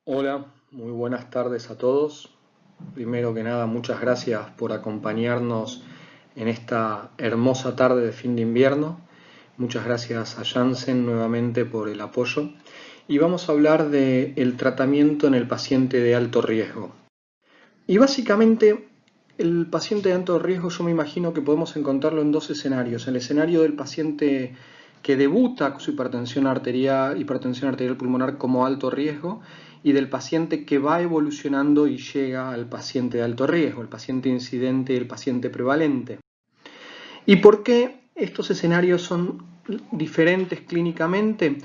Hola, muy buenas tardes a todos. Primero que nada, muchas gracias por acompañarnos en esta hermosa tarde de fin de invierno. Muchas gracias a Janssen nuevamente por el apoyo. Y vamos a hablar del tratamiento en el paciente de alto riesgo. Y básicamente el paciente de alto riesgo yo me imagino que podemos encontrarlo en dos escenarios. El escenario del paciente que debuta con su hipertensión arterial pulmonar como alto riesgo y del paciente que va evolucionando y llega al paciente de alto riesgo, el paciente incidente y el paciente prevalente. ¿Y por qué estos escenarios son diferentes clínicamente?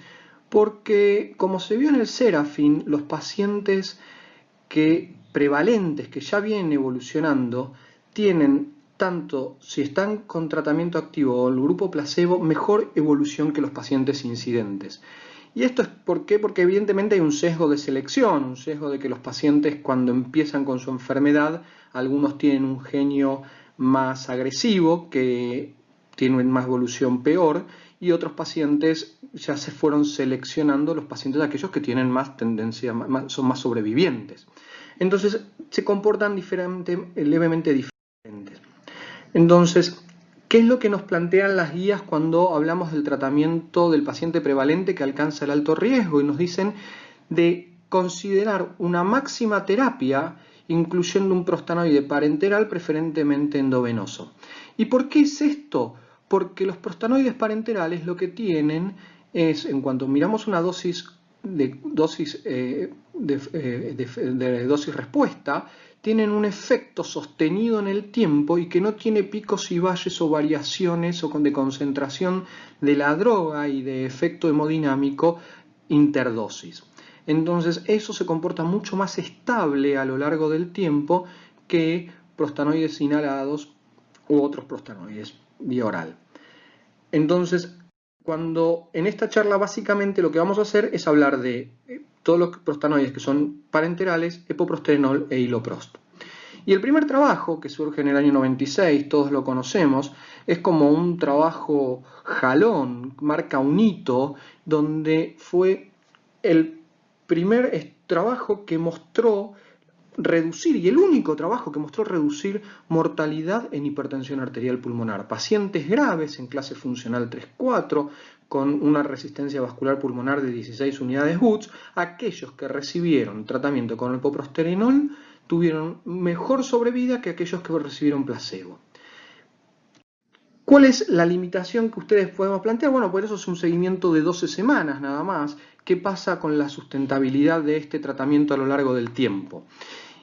Porque, como se vio en el SERAFIN, los pacientes prevalentes que ya vienen evolucionando tienen, tanto si están con tratamiento activo o el grupo placebo, mejor evolución que los pacientes incidentes. ¿Y esto es por qué? Porque evidentemente hay un sesgo de selección, un sesgo de que los pacientes cuando empiezan con su enfermedad, algunos tienen un genio más agresivo, que tienen más evolución peor, y otros pacientes ya se fueron seleccionando los pacientes, aquellos que tienen más tendencia, son más sobrevivientes. Entonces se comportan levemente diferentes. Entonces, ¿qué es lo que nos plantean las guías cuando hablamos del tratamiento del paciente prevalente que alcanza el alto riesgo? Y nos dicen de considerar una máxima terapia incluyendo un prostanoide parenteral, preferentemente endovenoso. ¿Y por qué es esto? Porque los prostanoides parenterales lo que tienen es, en cuanto miramos una dosis respuesta, tienen un efecto sostenido en el tiempo y que no tiene picos y valles o variaciones de concentración de la droga y de efecto hemodinámico interdosis. Entonces eso se comporta mucho más estable a lo largo del tiempo que prostanoides inhalados u otros prostanoides vía oral. Entonces, cuando en esta charla básicamente lo que vamos a hacer es hablar de todos los prostanoides que son parenterales, epoprostenol e iloprost. Y el primer trabajo, que surge en el año 96, todos lo conocemos, es como un trabajo jalón, marca un hito, donde fue el primer trabajo que mostró reducir, y el único trabajo que mostró reducir mortalidad en hipertensión arterial pulmonar. Pacientes graves en clase funcional 3-4 con una resistencia vascular pulmonar de 16 unidades Woods, aquellos que recibieron tratamiento con epoprostenol tuvieron mejor sobrevida que aquellos que recibieron placebo. ¿Cuál es la limitación que ustedes podemos plantear? Bueno, por eso es un seguimiento de 12 semanas nada más. ¿Qué pasa con la sustentabilidad de este tratamiento a lo largo del tiempo?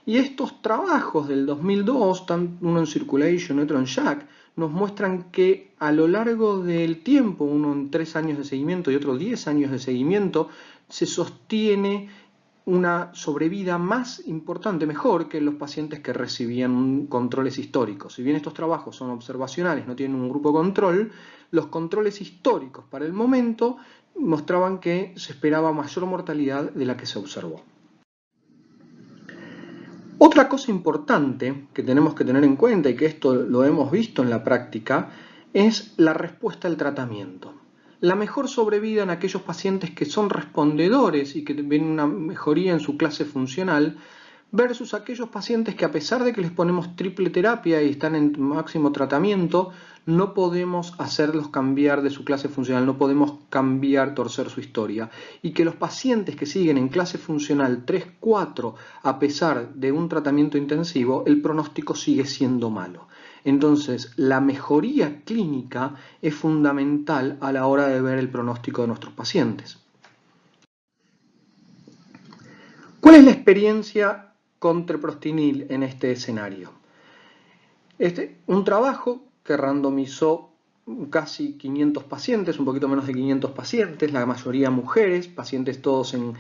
Y estos trabajos del 2002, uno en Circulation y otro en JACC, nos muestran que a lo largo del tiempo, uno en 3 años de seguimiento y otro 10 años de seguimiento, se sostiene una sobrevida más importante, mejor que los pacientes que recibían controles históricos. Si bien estos trabajos son observacionales, no tienen un grupo control, los controles históricos para el momento mostraban que se esperaba mayor mortalidad de la que se observó. Otra cosa importante que tenemos que tener en cuenta, y que esto lo hemos visto en la práctica, es la respuesta al tratamiento. La mejor sobrevida en aquellos pacientes que son respondedores y que ven una mejoría en su clase funcional, versus aquellos pacientes que, a pesar de que les ponemos triple terapia y están en máximo tratamiento, no podemos hacerlos cambiar de su clase funcional, no podemos torcer su historia. Y que los pacientes que siguen en clase funcional 3-4, a pesar de un tratamiento intensivo, el pronóstico sigue siendo malo. Entonces, la mejoría clínica es fundamental a la hora de ver el pronóstico de nuestros pacientes. ¿Cuál es la experiencia con treprostinil en este escenario? Un trabajo que randomizó casi 500 pacientes, un poquito menos de 500 pacientes, la mayoría mujeres, pacientes todos en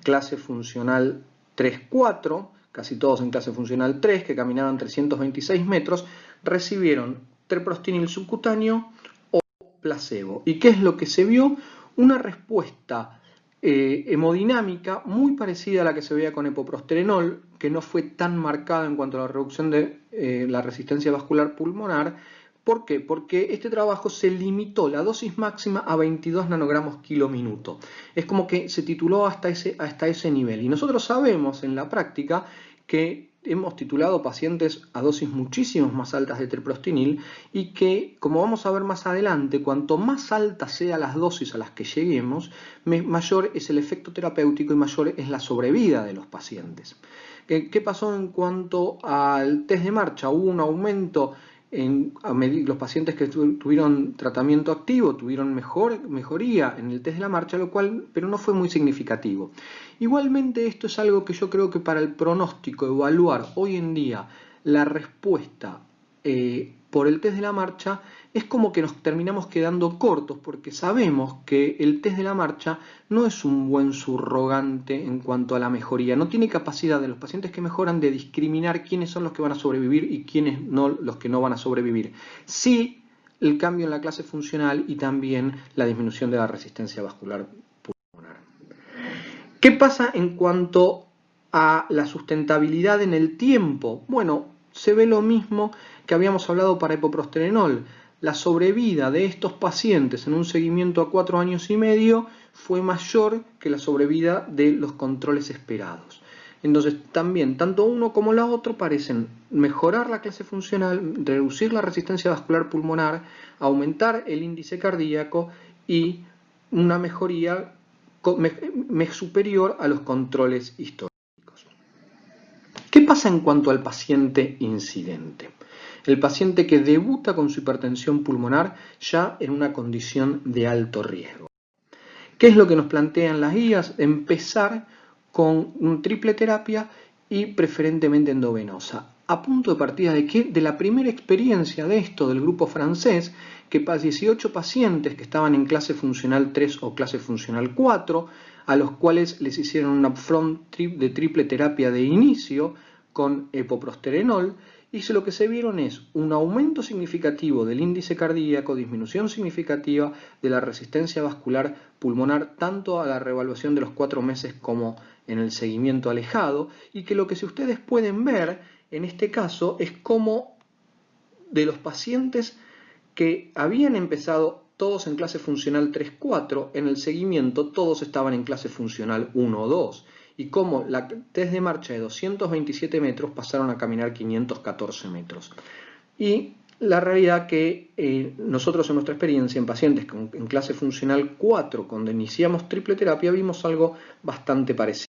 clase funcional 3-4, casi todos en clase funcional 3, que caminaban 326 metros, recibieron treprostinil subcutáneo o placebo. ¿Y qué es lo que se vio? Una respuesta hemodinámica muy parecida a la que se veía con epoprostenol, que no fue tan marcada en cuanto a la reducción de la resistencia vascular pulmonar, ¿Por qué? Porque este trabajo se limitó la dosis máxima a 22 nanogramos kilo minuto. Es como que se tituló hasta ese nivel. Y nosotros sabemos en la práctica que hemos titulado pacientes a dosis muchísimo más altas de treprostinil y que, como vamos a ver más adelante, cuanto más altas sean las dosis a las que lleguemos, mayor es el efecto terapéutico y mayor es la sobrevida de los pacientes. ¿Qué pasó en cuanto al test de marcha? Hubo un aumento los pacientes que tuvieron tratamiento activo tuvieron mejoría en el test de la marcha, pero no fue muy significativo. Igualmente esto es algo que yo creo que para el pronóstico, evaluar hoy en día la respuesta por el test de la marcha, es como que nos terminamos quedando cortos porque sabemos que el test de la marcha no es un buen subrogante en cuanto a la mejoría. No tiene capacidad de los pacientes que mejoran de discriminar quiénes son los que van a sobrevivir y quiénes no, los que no van a sobrevivir. Sí, el cambio en la clase funcional y también la disminución de la resistencia vascular pulmonar. ¿Qué pasa en cuanto a la sustentabilidad en el tiempo? Bueno, se ve lo mismo que habíamos hablado para epoprostenol. La sobrevida de estos pacientes en un seguimiento a 4 años y medio fue mayor que la sobrevida de los controles esperados. Entonces también, tanto uno como la otro parecen mejorar la clase funcional, reducir la resistencia vascular pulmonar, aumentar el índice cardíaco y una mejoría superior a los controles históricos. ¿Qué pasa en cuanto al paciente incidente? El paciente que debuta con su hipertensión pulmonar ya en una condición de alto riesgo. ¿Qué es lo que nos plantean las guías? Empezar con una triple terapia y preferentemente endovenosa. A punto de partida de qué? De la primera experiencia de esto del grupo francés, que 18 pacientes que estaban en clase funcional 3 o clase funcional 4, a los cuales les hicieron un upfront de triple terapia de inicio con epoprostenol, y lo que se vieron es un aumento significativo del índice cardíaco, disminución significativa de la resistencia vascular pulmonar, tanto a la reevaluación de los 4 meses como en el seguimiento alejado, y que lo que ustedes pueden ver en este caso es cómo de los pacientes que habían empezado todos en clase funcional 3-4, en el seguimiento todos estaban en clase funcional 1-2, y cómo la test de marcha de 227 metros pasaron a caminar 514 metros. Y la realidad que nosotros en nuestra experiencia en pacientes en clase funcional 4, cuando iniciamos triple terapia, vimos algo bastante parecido.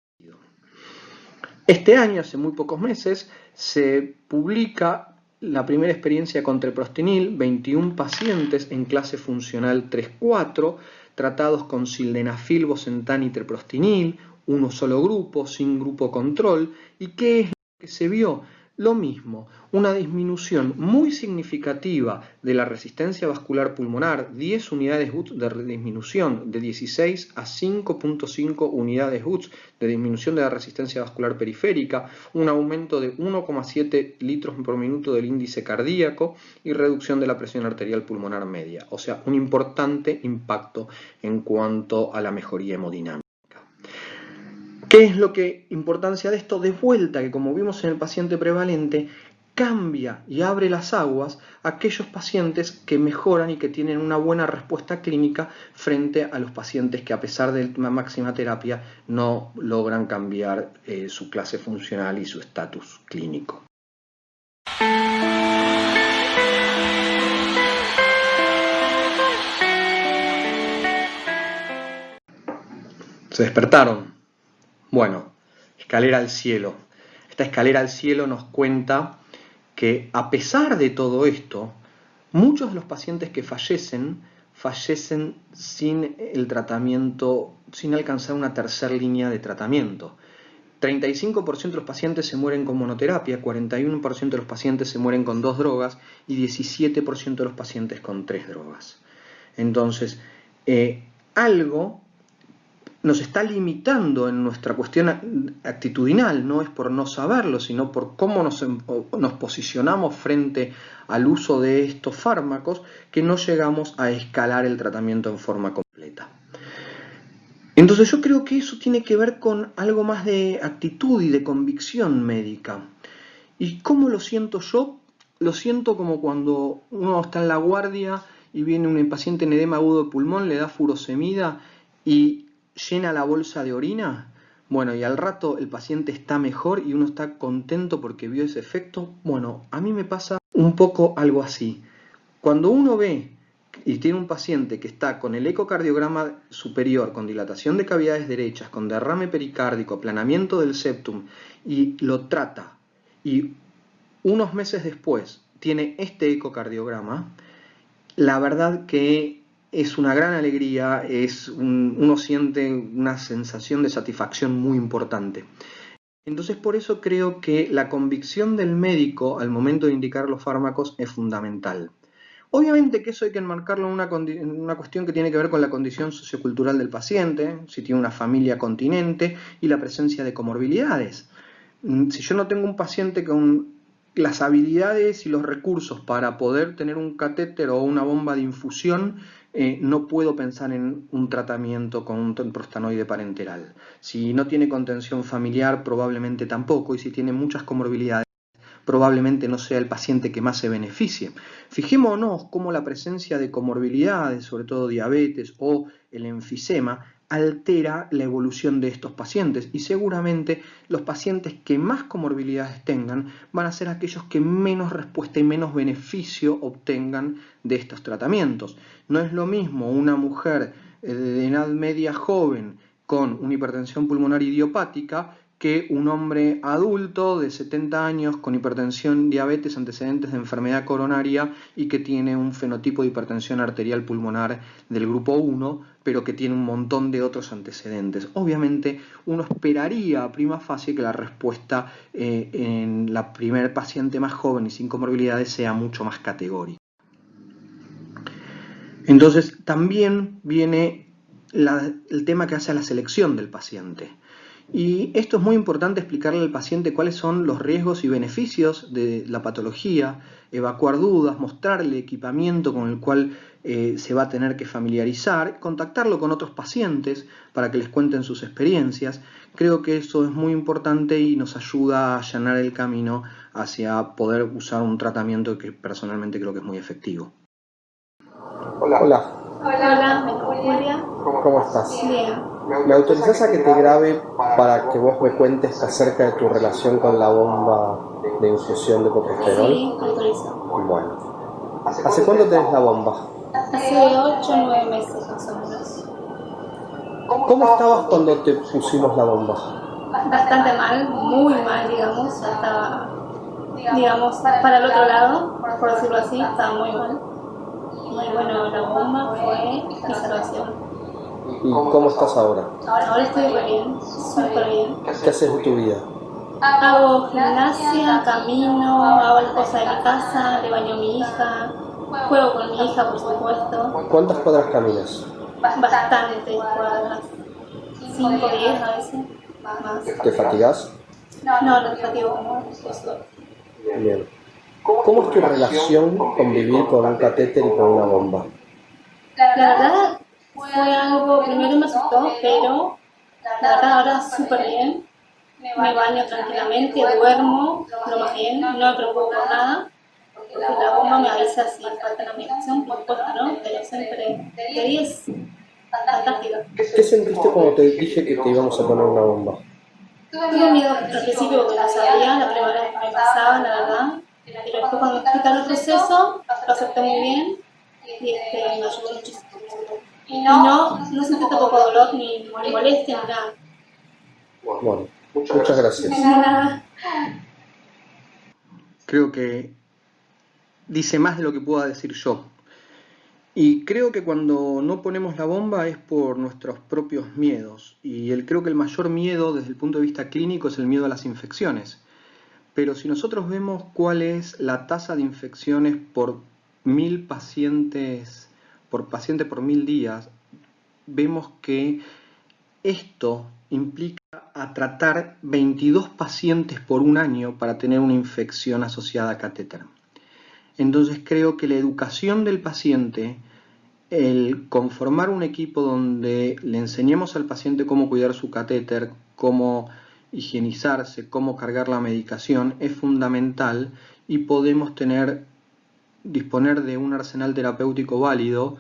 Este año, hace muy pocos meses, se publica la primera experiencia con treprostinil, 21 pacientes en clase funcional 3-4, tratados con sildenafil, bosentan y treprostinil, uno solo grupo, sin grupo control. ¿Y qué es lo que se vio? Lo mismo, una disminución muy significativa de la resistencia vascular pulmonar, 10 unidades Hz de disminución, de 16 a 5.5 unidades Hz de disminución de la resistencia vascular periférica, un aumento de 1,7 litros por minuto del índice cardíaco y reducción de la presión arterial pulmonar media. O sea, un importante impacto en cuanto a la mejoría hemodinámica. ¿Qué es lo que importancia de esto? De vuelta, que como vimos en el paciente prevalente, cambia y abre las aguas a aquellos pacientes que mejoran y que tienen una buena respuesta clínica frente a los pacientes que, a pesar de la máxima terapia, no logran cambiar su clase funcional y su estatus clínico. Se despertaron. Bueno, escalera al cielo. Esta escalera al cielo nos cuenta que, a pesar de todo esto, muchos de los pacientes que fallecen sin el tratamiento, sin alcanzar una tercera línea de tratamiento. 35% de los pacientes se mueren con monoterapia, 41% de los pacientes se mueren con 2 drogas y 17% de los pacientes con 3 drogas. Entonces, algo nos está limitando en nuestra cuestión actitudinal, no es por no saberlo, sino por cómo nos posicionamos frente al uso de estos fármacos, que no llegamos a escalar el tratamiento en forma completa. Entonces yo creo que eso tiene que ver con algo más de actitud y de convicción médica. ¿Y cómo lo siento yo? lo siento como cuando uno está en la guardia y viene un paciente en edema agudo de pulmón, le da furosemida y llena la bolsa de orina. Bueno, y al rato el paciente está mejor y uno está contento porque vio ese efecto. Bueno, a mí me pasa un poco algo así. Cuando uno ve y tiene un paciente que está con el ecocardiograma superior, con dilatación de cavidades derechas, con derrame pericárdico, aplanamiento del septum, y lo trata, y unos meses después tiene este ecocardiograma, la verdad que es una gran alegría, uno siente una sensación de satisfacción muy importante. Entonces, por eso creo que la convicción del médico al momento de indicar los fármacos es fundamental. Obviamente que eso hay que enmarcarlo en una cuestión que tiene que ver con la condición sociocultural del paciente, si tiene una familia continente y la presencia de comorbilidades. Si yo no tengo un paciente con las habilidades y los recursos para poder tener un catéter o una bomba de infusión, no puedo pensar en un tratamiento con un prostanoide parenteral. Si no tiene contención familiar, probablemente tampoco, y si tiene muchas comorbilidades, probablemente no sea el paciente que más se beneficie. Fijémonos cómo la presencia de comorbilidades, sobre todo diabetes o el enfisema, altera la evolución de estos pacientes, y seguramente los pacientes que más comorbilidades tengan van a ser aquellos que menos respuesta y menos beneficio obtengan de estos tratamientos. No es lo mismo una mujer de edad media joven con una hipertensión pulmonar idiopática que un hombre adulto de 70 años con hipertensión, diabetes, antecedentes de enfermedad coronaria y que tiene un fenotipo de hipertensión arterial pulmonar del grupo 1, pero que tiene un montón de otros antecedentes. Obviamente uno esperaría a prima facie que la respuesta en la primer paciente más joven y sin comorbilidades sea mucho más categórica. Entonces también viene el tema que hace a la selección del paciente. Y esto es muy importante explicarle al paciente cuáles son los riesgos y beneficios de la patología, evacuar dudas, mostrarle equipamiento con el cual se va a tener que familiarizar, contactarlo con otros pacientes para que les cuenten sus experiencias. Creo que eso es muy importante y nos ayuda a allanar el camino hacia poder usar un tratamiento que personalmente creo que es muy efectivo. Hola. Hola, me llamo Julia. ¿Cómo estás? Bien. ¿Me autorizás a que te grabe para que vos me cuentes acerca de tu relación con la bomba de infusión de copresterol? Sí, autorizo. Bueno. ¿Hace cuánto tenés la bomba? Hace 8 o 9 meses más o menos. ¿Cómo estabas cuando te pusimos la bomba? Bastante mal, muy mal, digamos. Estaba, digamos, para el otro lado, por decirlo así, estaba muy mal. Y bueno, la bomba fue mi salvación. ¿Y cómo estás ahora? Ahora estoy re bien, súper bien. ¿Qué haces de tu vida? Hago gimnasia, camino, hago las cosas de mi casa, le baño a mi hija, juego con mi hija, por supuesto. ¿Cuántas cuadras caminas? Bastantes cuadras, 5 o 10 a veces, más. ¿Te fatigás? No, no te fatigo como eso. Bien. ¿Cómo es tu relación con vivir con un catéter y con una bomba? La verdad fue algo, primero me asustó, pero la verdad ahora súper bien. Me baño tranquilamente, duermo lo más bien, no me preocupo por nada. Porque la bomba me avisa si falta la medicación, por supuesto, ¿no? Pero siempre de 10, fantástica. ¿Qué sentiste cuando te dije que te íbamos a poner una bomba? Tuve miedo al principio porque no sabía, la primera vez que me pasaba, la verdad. Pero después cuando me explicaron el proceso, lo acepté muy bien y me ayudó muchísimo. Y no sentí tampoco dolor ni molestia ni nada. Bueno, muchas gracias. Nada. Creo que dice más de lo que pueda decir yo. Y creo que cuando no ponemos la bomba es por nuestros propios miedos. Y creo que el mayor miedo desde el punto de vista clínico es el miedo a las infecciones. Pero si nosotros vemos cuál es la tasa de infecciones por 1000 pacientes, por 1000 días, vemos que esto implica a tratar 22 pacientes por un año para tener una infección asociada a catéter. Entonces creo que la educación del paciente, el conformar un equipo donde le enseñemos al paciente cómo cuidar su catéter, cómo higienizarse, cómo cargar la medicación, es fundamental y podemos disponer de un arsenal terapéutico válido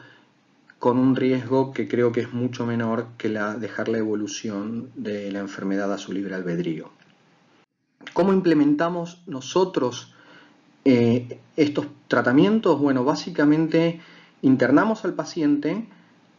con un riesgo que creo que es mucho menor que dejar la evolución de la enfermedad a su libre albedrío. ¿Cómo implementamos nosotros estos tratamientos? Bueno, básicamente internamos al paciente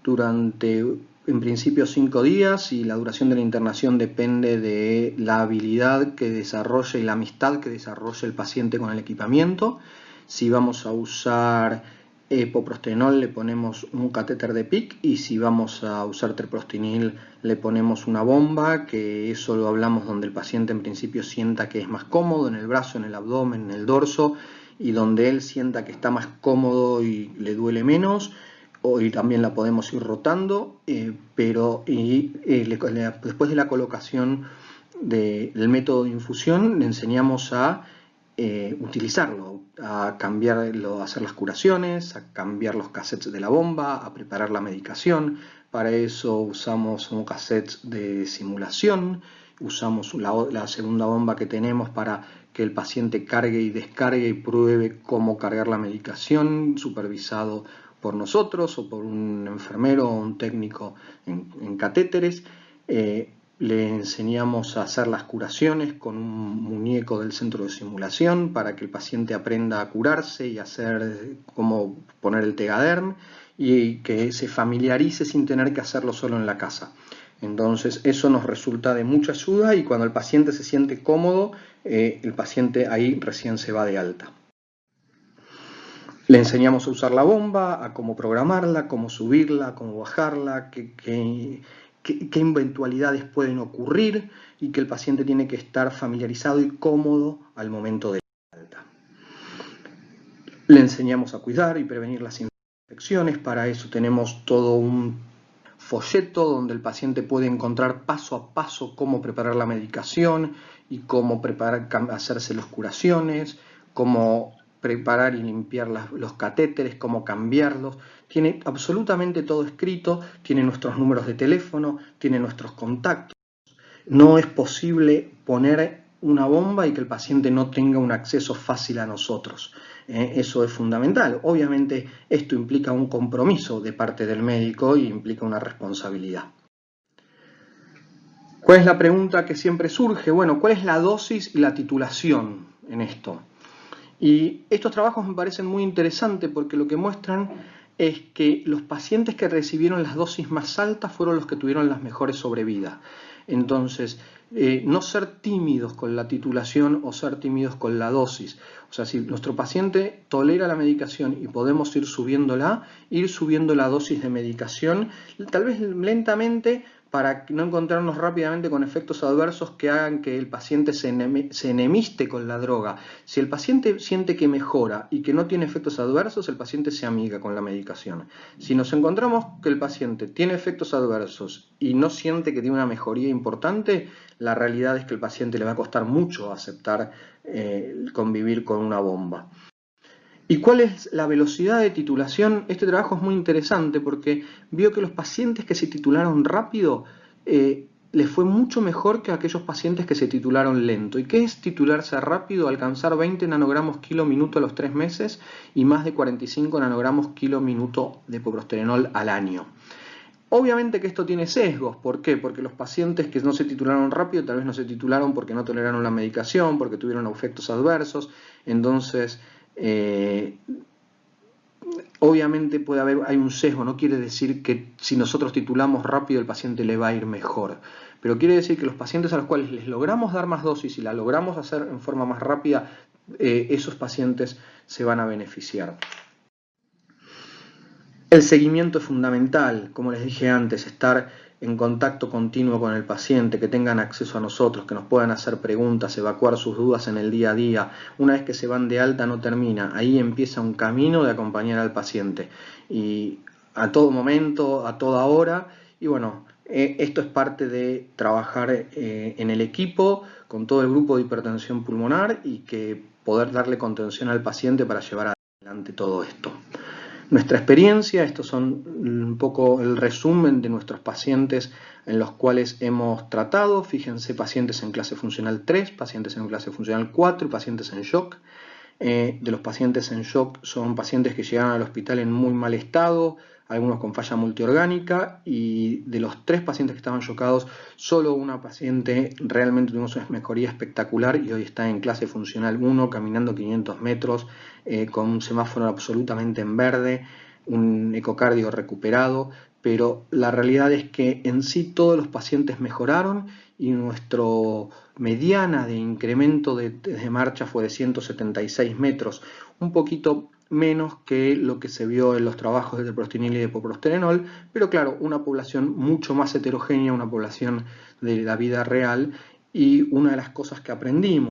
durante, en principio, 5 días, y la duración de la internación depende de la habilidad que desarrolle y la amistad que desarrolle el paciente con el equipamiento. Si vamos a usar epoprostenol, le ponemos un catéter de PIC, y si vamos a usar treprostinil, le ponemos una bomba, que eso lo hablamos donde el paciente en principio sienta que es más cómodo, en el brazo, en el abdomen, en el dorso, y donde él sienta que está más cómodo y le duele menos, y también la podemos ir rotando, después de la colocación del método de infusión le enseñamos a utilizarlo, a cambiarlo, a hacer las curaciones, a cambiar los cassettes de la bomba, a preparar la medicación. Para eso usamos un cassette de simulación, usamos la segunda bomba que tenemos para que el paciente cargue y descargue y pruebe cómo cargar la medicación, supervisado por nosotros o por un enfermero o un técnico en catéteres. Le enseñamos a hacer las curaciones con un muñeco del centro de simulación para que el paciente aprenda a curarse y hacer cómo poner el Tegaderm, y que se familiarice sin tener que hacerlo solo en la casa. Entonces eso nos resulta de mucha ayuda, y cuando el paciente se siente cómodo, el paciente ahí recién se va de alta. Le enseñamos a usar la bomba, a cómo programarla, cómo subirla, cómo bajarla, qué eventualidades pueden ocurrir, y que el paciente tiene que estar familiarizado y cómodo al momento de la alta. Le enseñamos a cuidar y prevenir las infecciones. Para eso tenemos todo un folleto donde el paciente puede encontrar paso a paso cómo preparar la medicación y cómo hacerse las curaciones, cómo preparar y limpiar los catéteres, cómo cambiarlos. Tiene absolutamente todo escrito, tiene nuestros números de teléfono, tiene nuestros contactos. No es posible poner una bomba y que el paciente no tenga un acceso fácil a nosotros. Eso es fundamental. Obviamente esto implica un compromiso de parte del médico y implica una responsabilidad. ¿Cuál es la pregunta que siempre surge? Bueno, ¿cuál es la dosis y la titulación en esto? Y estos trabajos me parecen muy interesantes porque lo que muestran es que los pacientes que recibieron las dosis más altas fueron los que tuvieron las mejores sobrevidas. Entonces, no ser tímidos con la titulación o ser tímidos con la dosis. O sea, si nuestro paciente tolera la medicación y podemos ir subiendo la dosis de medicación, tal vez lentamente, para no encontrarnos rápidamente con efectos adversos que hagan que el paciente se enemiste con la droga. Si el paciente siente que mejora y que no tiene efectos adversos, el paciente se amiga con la medicación. Si nos encontramos que el paciente tiene efectos adversos y no siente que tiene una mejoría importante, la realidad es que el paciente le va a costar mucho aceptar convivir con una bomba. ¿Y cuál es la velocidad de titulación? Este trabajo es muy interesante porque vio que los pacientes que se titularon rápido les fue mucho mejor que aquellos pacientes que se titularon lento. ¿Y qué es titularse rápido? Alcanzar 20 nanogramos kilo minuto a los 3 meses y más de 45 nanogramos kilo minuto de epoprostenol al año. Obviamente que esto tiene sesgos. ¿Por qué? Porque los pacientes que no se titularon rápido tal vez no se titularon porque no toleraron la medicación, porque tuvieron efectos adversos. Entonces, obviamente hay un sesgo. No quiere decir que si nosotros titulamos rápido el paciente le va a ir mejor, pero quiere decir que los pacientes a los cuales les logramos dar más dosis y la logramos hacer en forma más rápida, esos pacientes se van a beneficiar. El seguimiento es fundamental, como les dije antes, estar en contacto continuo con el paciente, que tengan acceso a nosotros, que nos puedan hacer preguntas, evacuar sus dudas en el día a día. Una vez que se van de alta no termina, ahí empieza un camino de acompañar al paciente, y a todo momento, a toda hora. Y bueno, esto es parte de trabajar en el equipo con todo el grupo de hipertensión pulmonar y que poder darle contención al paciente para llevar adelante todo esto. Nuestra experiencia, estos son un poco el resumen de nuestros pacientes en los cuales hemos tratado. Fíjense, pacientes en clase funcional 3, pacientes en clase funcional 4 y pacientes en shock. De los pacientes en shock son pacientes que llegaron al hospital en muy mal estado, algunos con falla multiorgánica, y de los 3 pacientes que estaban shockados, solo una paciente realmente tuvimos una mejoría espectacular y hoy está en clase funcional 1, caminando 500 metros, con un semáforo absolutamente en verde, un ecocardio recuperado, pero la realidad es que en sí todos los pacientes mejoraron y nuestro mediana de incremento de marcha fue de 176 metros, un poquito menos que lo que se vio en los trabajos de treprostinil y de epoprostenol, pero claro, una población mucho más heterogénea, una población de la vida real, y una de las cosas que aprendimos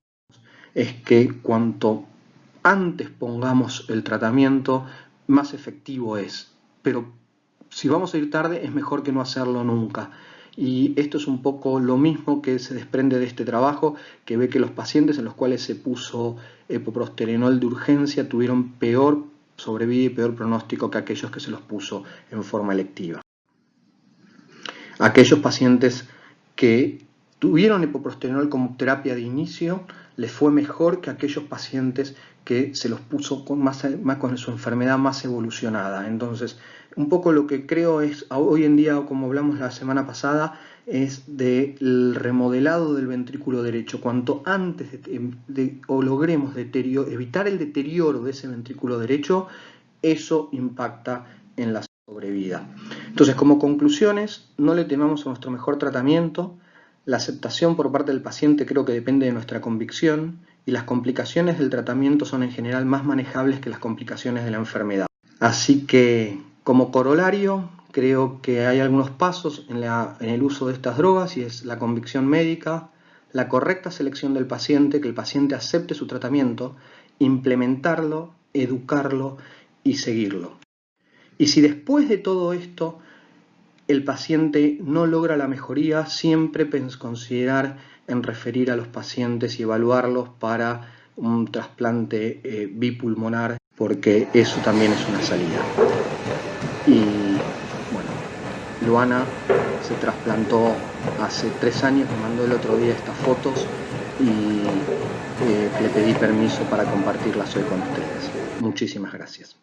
es que cuanto antes pongamos el tratamiento, más efectivo es, pero si vamos a ir tarde es mejor que no hacerlo nunca. Y esto es un poco lo mismo que se desprende de este trabajo, que ve que los pacientes en los cuales se puso epoprostenol de urgencia tuvieron peor sobrevida y peor pronóstico que aquellos que se los puso en forma electiva. Aquellos pacientes que tuvieron epoprostenol como terapia de inicio les fue mejor que aquellos pacientes que se los puso con su enfermedad más evolucionada. Entonces, un poco lo que creo es, hoy en día, como hablamos la semana pasada, es del remodelado del ventrículo derecho. Cuanto antes logremos evitar el deterioro de ese ventrículo derecho, eso impacta en la sobrevida. Entonces, como conclusiones, no le temamos a nuestro mejor tratamiento. La aceptación por parte del paciente creo que depende de nuestra convicción, y las complicaciones del tratamiento son en general más manejables que las complicaciones de la enfermedad. Así que, como corolario, creo que hay algunos pasos en el uso de estas drogas, y es la convicción médica, la correcta selección del paciente, que el paciente acepte su tratamiento, implementarlo, educarlo y seguirlo. Y si después de todo esto el paciente no logra la mejoría, siempre considerar en referir a los pacientes y evaluarlos para un trasplante bipulmonar, porque eso también es una salida. Y bueno, Luana se trasplantó hace 3 años, me mandó el otro día estas fotos y le pedí permiso para compartirlas hoy con ustedes. Muchísimas gracias.